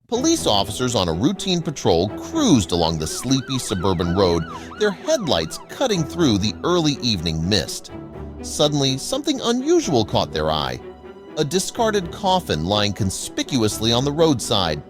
Police officers on a routine patrol cruised along the sleepy suburban road, their headlights cutting through the early evening mist. Suddenly, something unusual caught their eye: a discarded coffin lying conspicuously on the roadside.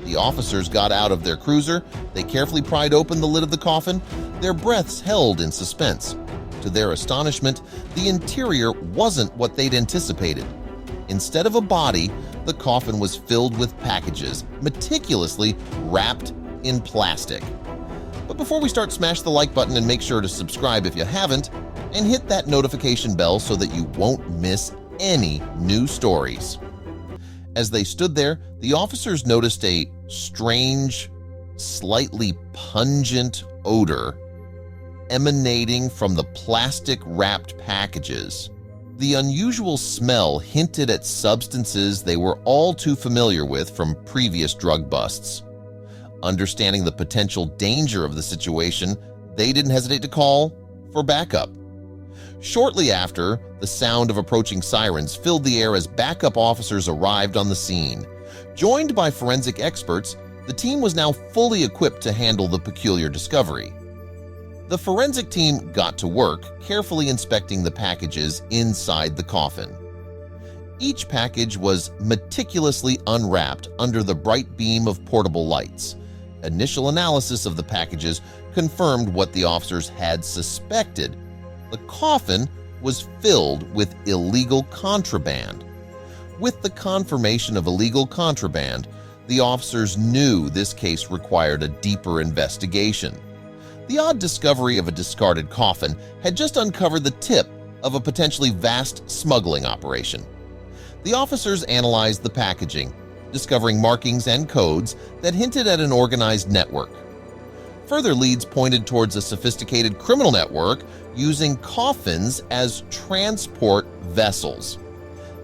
The officers got out of their cruiser. They carefully pried open the lid of the coffin, their breaths held in suspense. To their astonishment, the interior wasn't what they'd anticipated. Instead of a body, the coffin was filled with packages, meticulously wrapped in plastic. But before we start, smash the like button and make sure to subscribe if you haven't, and hit that notification bell so that you won't miss any new stories. As they stood there, the officers noticed a strange, slightly pungent odor emanating from the plastic-wrapped packages. The unusual smell hinted at substances they were all too familiar with from previous drug busts. Understanding the potential danger of the situation, they didn't hesitate to call for backup. Shortly after, the sound of approaching sirens filled the air as backup officers arrived on the scene. Joined by forensic experts, the team was now fully equipped to handle the peculiar discovery. The forensic team got to work, carefully inspecting the packages inside the coffin. Each package was meticulously unwrapped under the bright beam of portable lights. Initial analysis of the packages confirmed what the officers had suspected. The coffin was filled with illegal contraband. With the confirmation of illegal contraband, the officers knew this case required a deeper investigation. The odd discovery of a discarded coffin had just uncovered the tip of a potentially vast smuggling operation. The officers analyzed the packaging, discovering markings and codes that hinted at an organized network. Further leads pointed towards a sophisticated criminal network using coffins as transport vessels.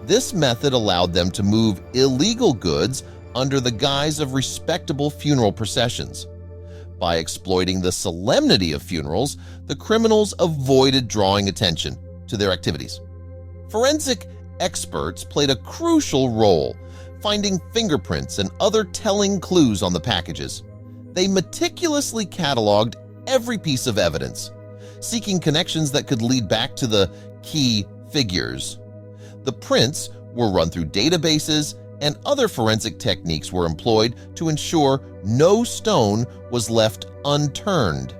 This method allowed them to move illegal goods under the guise of respectable funeral processions. By exploiting the solemnity of funerals, the criminals avoided drawing attention to their activities. Forensic experts played a crucial role, finding fingerprints and other telling clues on the packages. They meticulously cataloged every piece of evidence, seeking connections that could lead back to the key figures. The prints were run through databases, and other forensic techniques were employed to ensure no stone was left unturned.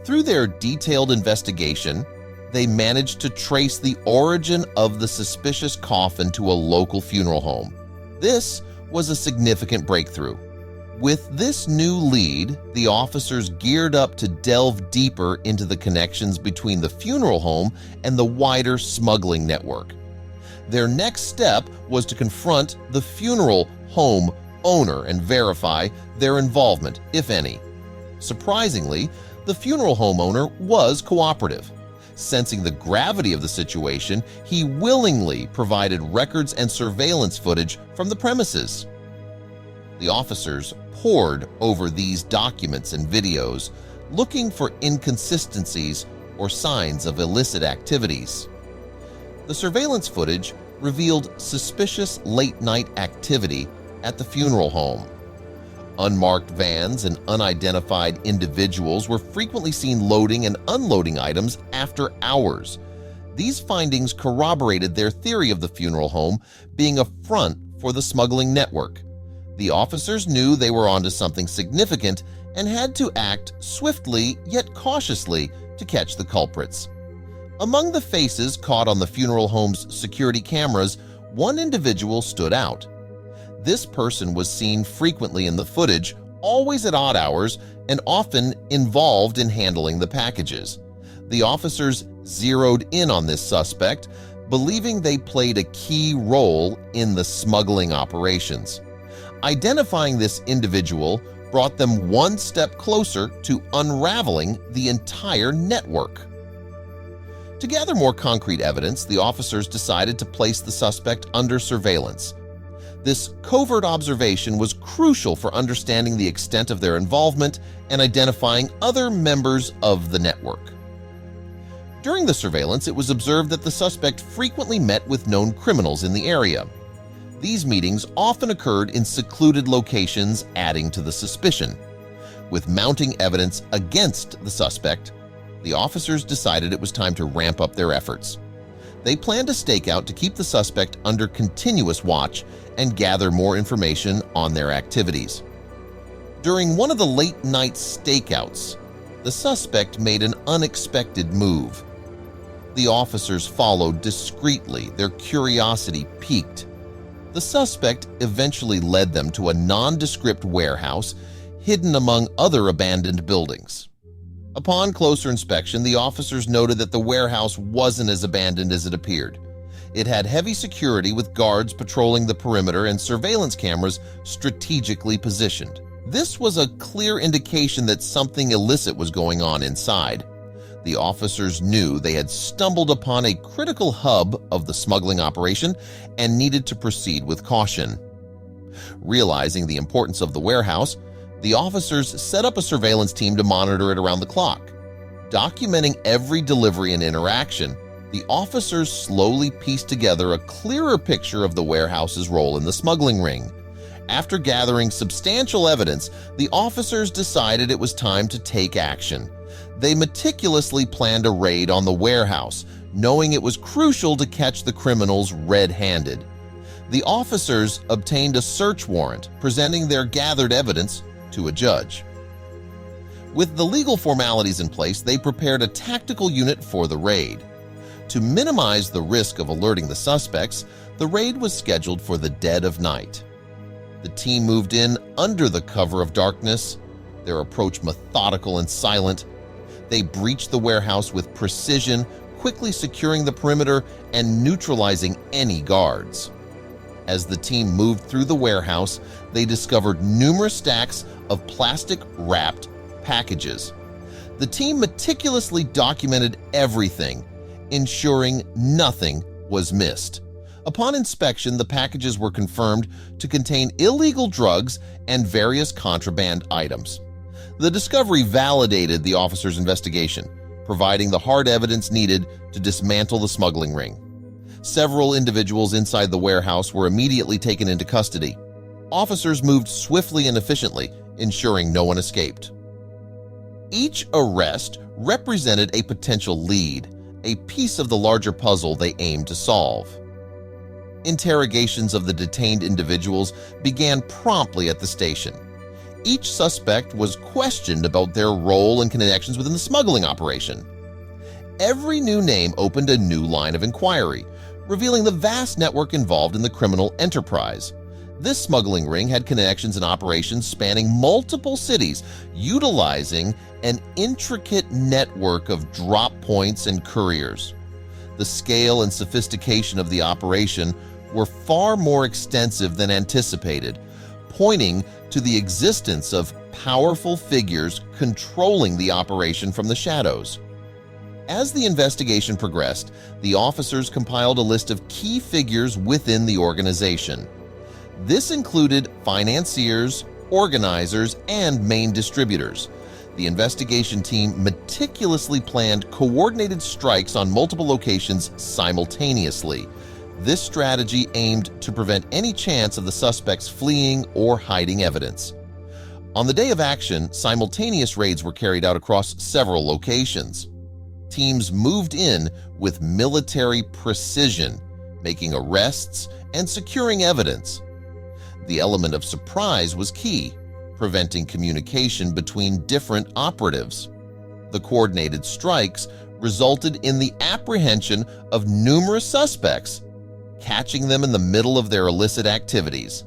Through their detailed investigation, they managed to trace the origin of the suspicious coffin to a local funeral home. This was a significant breakthrough. With this new lead, the officers geared up to delve deeper into the connections between the funeral home and the wider smuggling network. Their next step was to confront the funeral home owner and verify their involvement, if any. Surprisingly, the funeral home owner was cooperative. Sensing the gravity of the situation, he willingly provided records and surveillance footage from the premises. The officers pored over these documents and videos, looking for inconsistencies or signs of illicit activities. The surveillance footage revealed suspicious late-night activity at the funeral home. Unmarked vans and unidentified individuals were frequently seen loading and unloading items after hours. These findings corroborated their theory of the funeral home being a front for the smuggling network. The officers knew they were onto something significant and had to act swiftly yet cautiously to catch the culprits. Among the faces caught on the funeral home's security cameras, one individual stood out. This person was seen frequently in the footage, always at odd hours, and often involved in handling the packages. The officers zeroed in on this suspect, believing they played a key role in the smuggling operations. Identifying this individual brought them one step closer to unraveling the entire network. To gather more concrete evidence, the officers decided to place the suspect under surveillance. This covert observation was crucial for understanding the extent of their involvement and identifying other members of the network. During the surveillance, it was observed that the suspect frequently met with known criminals in the area. These meetings often occurred in secluded locations, adding to the suspicion. With mounting evidence against the suspect, the officers decided it was time to ramp up their efforts. They planned a stakeout to keep the suspect under continuous watch and gather more information on their activities. During one of the late-night stakeouts, the suspect made an unexpected move. The officers followed discreetly, their curiosity piqued. The suspect eventually led them to a nondescript warehouse hidden among other abandoned buildings. Upon closer inspection, the officers noted that the warehouse wasn't as abandoned as it appeared. It had heavy security with guards patrolling the perimeter and surveillance cameras strategically positioned. This was a clear indication that something illicit was going on inside. The officers knew they had stumbled upon a critical hub of the smuggling operation and needed to proceed with caution. Realizing the importance of the warehouse, the officers set up a surveillance team to monitor it around the clock. Documenting every delivery and interaction, the officers slowly pieced together a clearer picture of the warehouse's role in the smuggling ring. After gathering substantial evidence, the officers decided it was time to take action. They meticulously planned a raid on the warehouse, knowing it was crucial to catch the criminals red-handed. The officers obtained a search warrant, presenting their gathered evidence to a judge. With the legal formalities in place, they prepared a tactical unit for the raid. To minimize the risk of alerting the suspects, the raid was scheduled for the dead of night. The team moved in under the cover of darkness, their approach methodical and silent. They breached the warehouse with precision, quickly securing the perimeter and neutralizing any guards. As the team moved through the warehouse, they discovered numerous stacks of plastic-wrapped packages. The team meticulously documented everything, ensuring nothing was missed. Upon inspection, the packages were confirmed to contain illegal drugs and various contraband items. The discovery validated the officers' investigation, providing the hard evidence needed to dismantle the smuggling ring. Several individuals inside the warehouse were immediately taken into custody. Officers moved swiftly and efficiently, ensuring no one escaped. Each arrest represented a potential lead, a piece of the larger puzzle they aimed to solve. Interrogations of the detained individuals began promptly at the station. Each suspect was questioned about their role and connections within the smuggling operation. Every new name opened a new line of inquiry, revealing the vast network involved in the criminal enterprise. This smuggling ring had connections and operations spanning multiple cities, utilizing an intricate network of drop points and couriers. The scale and sophistication of the operation were far more extensive than anticipated, pointing to the existence of powerful figures controlling the operation from the shadows. As the investigation progressed, the officers compiled a list of key figures within the organization. This included financiers, organizers, and main distributors. The investigation team meticulously planned coordinated strikes on multiple locations simultaneously. This strategy aimed to prevent any chance of the suspects fleeing or hiding evidence. On the day of action, simultaneous raids were carried out across several locations. Teams moved in with military precision, making arrests and securing evidence. The element of surprise was key, preventing communication between different operatives. The coordinated strikes resulted in the apprehension of numerous suspects, catching them in the middle of their illicit activities.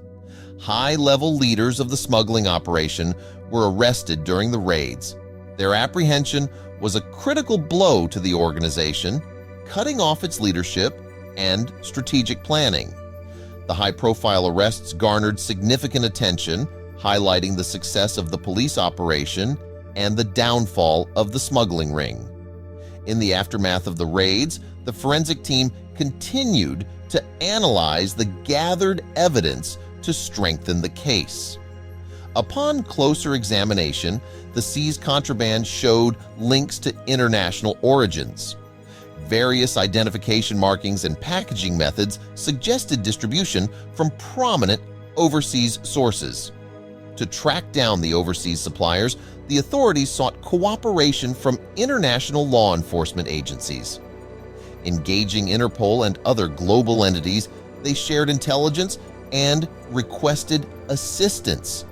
High-level leaders of the smuggling operation were arrested during the raids. Their apprehension was a critical blow to the organization, cutting off its leadership and strategic planning. The high-profile arrests garnered significant attention, highlighting the success of the police operation and the downfall of the smuggling ring. In the aftermath of the raids, the forensic team continued to analyze the gathered evidence to strengthen the case. Upon closer examination, the seized contraband showed links to international origins. Various identification markings and packaging methods suggested distribution from prominent overseas sources. To track down the overseas suppliers, the authorities sought cooperation from international law enforcement agencies. Engaging Interpol and other global entities, they shared intelligence and requested assistance.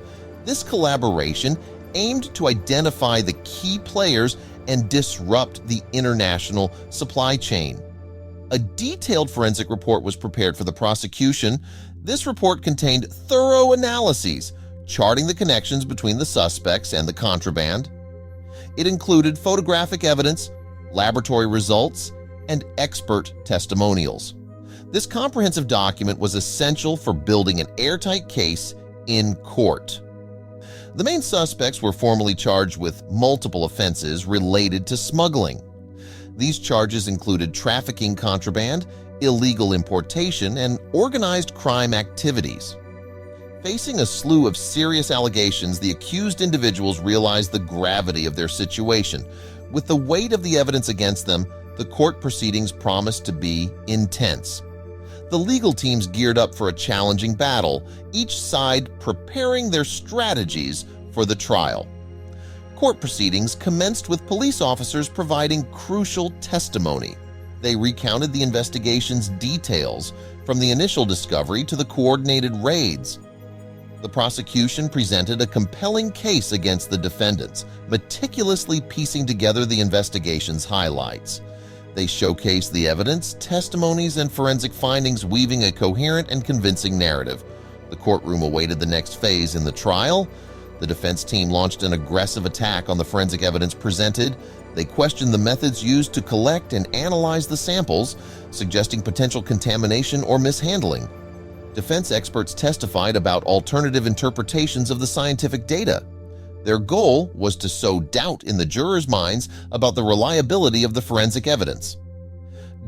This collaboration aimed to identify the key players and disrupt the international supply chain. A detailed forensic report was prepared for the prosecution. This report contained thorough analyses, charting the connections between the suspects and the contraband. It included photographic evidence, laboratory results, and expert testimonials. This comprehensive document was essential for building an airtight case in court. The main suspects were formally charged with multiple offenses related to smuggling. These charges included trafficking contraband, illegal importation, and organized crime activities. Facing a slew of serious allegations, the accused individuals realized the gravity of their situation. With the weight of the evidence against them, the court proceedings promised to be intense. The legal teams geared up for a challenging battle, each side preparing their strategies for the trial. Court proceedings commenced with police officers providing crucial testimony. They recounted the investigation's details, from the initial discovery to the coordinated raids. The prosecution presented a compelling case against the defendants, meticulously piecing together the investigation's highlights. They showcased the evidence, testimonies, and forensic findings, weaving a coherent and convincing narrative. The courtroom awaited the next phase in the trial. The defense team launched an aggressive attack on the forensic evidence presented. They questioned the methods used to collect and analyze the samples, suggesting potential contamination or mishandling. Defense experts testified about alternative interpretations of the scientific data. Their goal was to sow doubt in the jurors' minds about the reliability of the forensic evidence.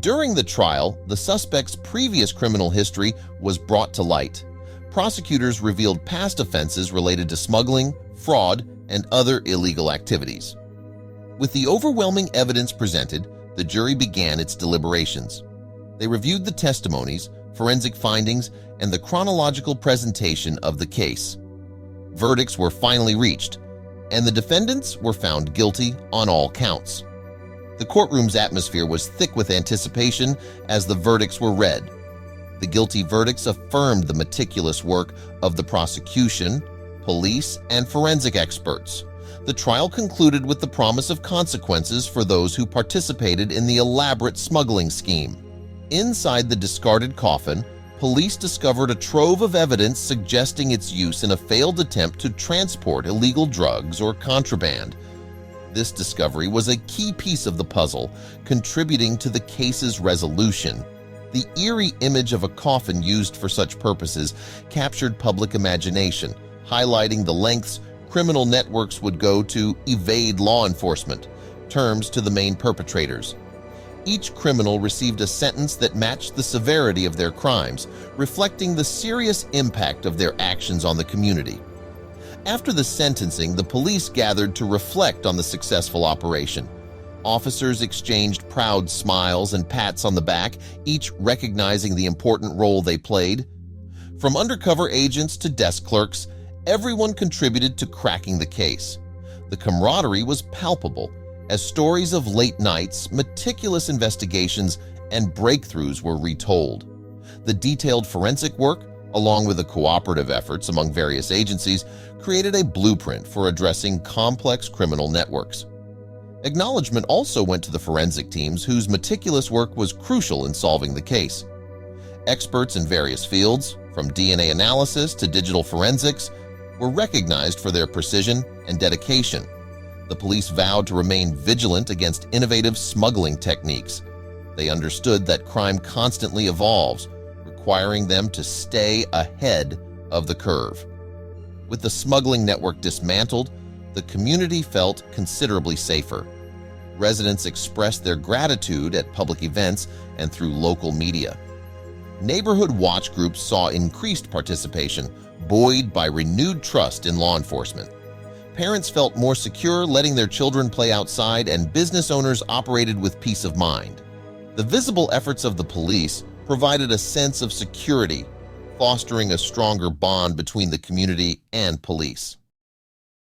During the trial, the suspect's previous criminal history was brought to light. Prosecutors revealed past offenses related to smuggling, fraud, and other illegal activities. With the overwhelming evidence presented, the jury began its deliberations. They reviewed the testimonies, forensic findings, and the chronological presentation of the case. Verdicts were finally reached, and the defendants were found guilty on all counts. The courtroom's atmosphere was thick with anticipation as the verdicts were read. The guilty verdicts affirmed the meticulous work of the prosecution, police, and forensic experts. The trial concluded with the promise of consequences for those who participated in the elaborate smuggling scheme. Inside the discarded coffin, police discovered a trove of evidence suggesting its use in a failed attempt to transport illegal drugs or contraband. This discovery was a key piece of the puzzle, contributing to the case's resolution. The eerie image of a coffin used for such purposes captured public imagination, highlighting the lengths criminal networks would go to evade law enforcement, terms to the main perpetrators. Each criminal received a sentence that matched the severity of their crimes, reflecting the serious impact of their actions on the community. After the sentencing, the police gathered to reflect on the successful operation. Officers exchanged proud smiles and pats on the back, each recognizing the important role they played. From undercover agents to desk clerks, everyone contributed to cracking the case. The camaraderie was palpable, as stories of late nights, meticulous investigations, and breakthroughs were retold. The detailed forensic work, along with the cooperative efforts among various agencies, created a blueprint for addressing complex criminal networks. Acknowledgement also went to the forensic teams, whose meticulous work was crucial in solving the case. Experts in various fields, from DNA analysis to digital forensics, were recognized for their precision and dedication. The police vowed to remain vigilant against innovative smuggling techniques. They understood that crime constantly evolves, requiring them to stay ahead of the curve. With the smuggling network dismantled, the community felt considerably safer. Residents expressed their gratitude at public events and through local media. Neighborhood watch groups saw increased participation, buoyed by renewed trust in law enforcement. Parents felt more secure letting their children play outside, and business owners operated with peace of mind. The visible efforts of the police provided a sense of security, fostering a stronger bond between the community and police.